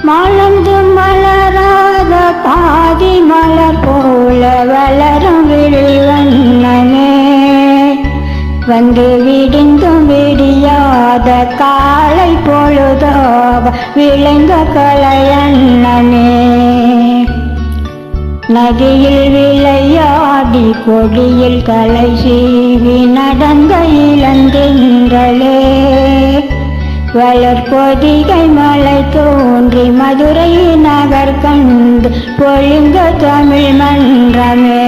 மலர்ந்து மலராத பாதி மலர் போல வளரும் விழிவண்ணனே, வந்து விடிந்தும் விடியாத காலை பொழுதாக விளைந்த கலையண்ணனே. நதியில் விளையாடி கொடியில் தலை சீவி நடந்த இளந்தென்றலே, வளர்பொதிகை மலை தோன்றி மதுரை நகர் கண்டு பொழிந்த தமிழ் மன்றமே.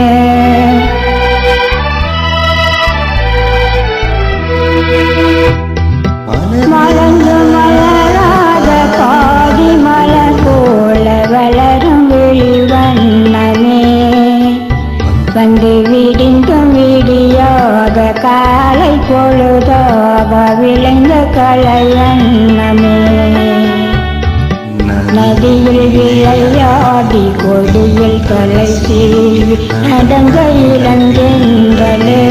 மலர்ந்து மலராத பாதி மலர் போல வளரும் விழிவண்ணனே, வந்து விடிந்தும் விடியாத காலை பொழுதாக விளைந்த கலையண்ணமே. நதியில் விளையாடி கொடியில் தலை சீவி நடந்த இளந்தென்றலே,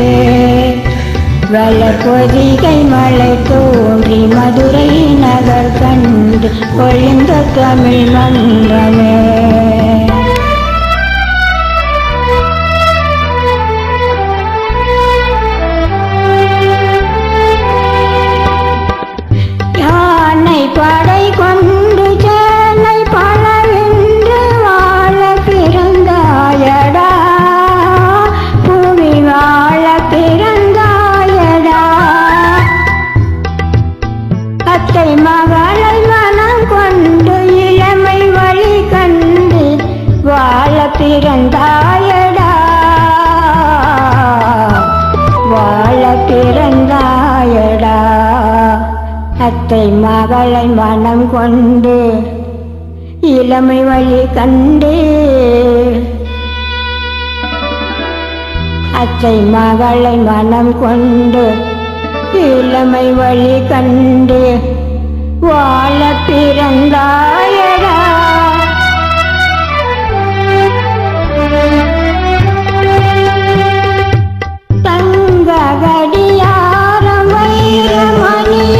வளர்பொதிகை மலை தோன்றி மதுரை நகர் கண்டு பொழிந்த தமிழ் மன்றமே. யானை படை கொண்டு சேனை பலவென்று வாழ பிறந்தாயடா, புவி வாழ பிறந்தாயடா. அத்தை மகளை மனம் கொண்டு இளமை வழி கண்டு வாழ பிறந்தாயடா, வாழ பிறந்தாயடா. அத்தை மகளை மனம் கொண்டு இளமை வழி கண்டு, அத்தை மகளை மனம் கொண்டு இளமை வழி கண்டு வாழ பிறந்தாயடா. தங்க கடியாரம் வைரமணியாரம்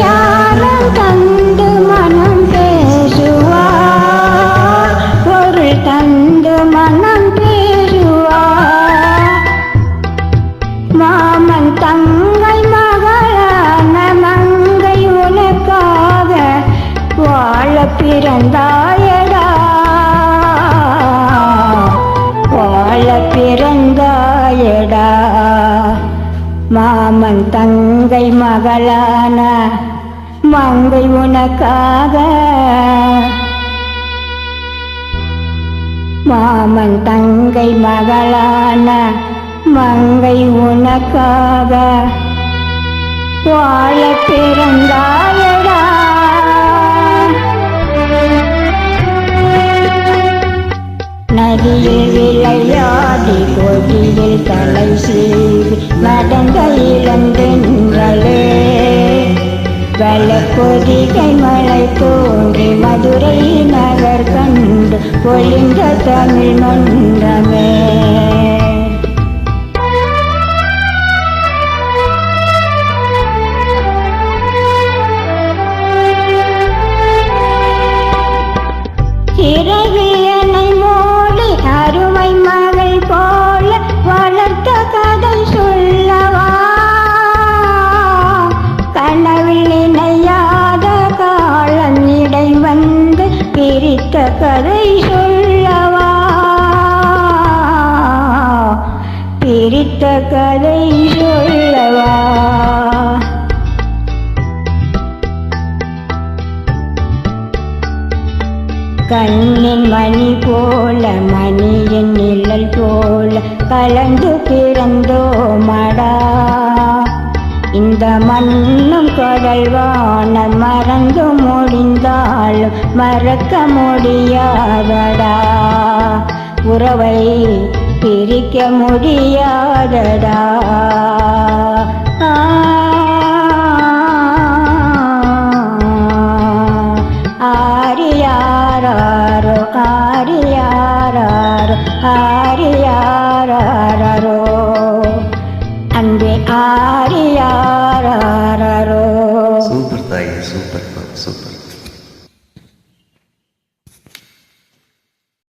தந்து மனம் பேசுவார், பொருள் தந்து மனம் பேசுவார். மாமன் தங்கை மகளான மங்கை உனக்காக வாழ பிறந்தாயடா, வாழ பிறந்தாயடா. மாமன் தங்கை மகளான மங்கை உனக்காக, மாமன் தங்கை மகளான மங்கை உனக்காக வாழ பிறந்தாயடா. நதியில் விளையாடி கொடியில் தலை சீவி நடந்த இளந்தென்றலே, வளர்பொதிகை மலை தோன்றி மதுரை நகர் கண்டு பொழிந்த தமிழ் மன்றமே. இரவியனை மோடி அருமை மகள் போல வளர்த்த கதை சொல்லவா, கனவில் நினையாத காலம் இடை வந்து பிரித்த கதை சொல்லவா, பிரித்த கதை சொல்லவா. கண்ணின் மணி போல மணியின் நிழல் போல கலந்து பிறந்தோமடா, இந்த மண்ணும் கடல் வானம் மறந்து முடிந்தாலும் மறக்க முடியாதடா, உறவை பிரிக்க முடியாதடா. ஆரியாரோ ஆரியாரோ ஆரியாரோ அன்பே ஆரியாரோ. சூப்பர் தாயே, சூப்பர் சூப்பர்.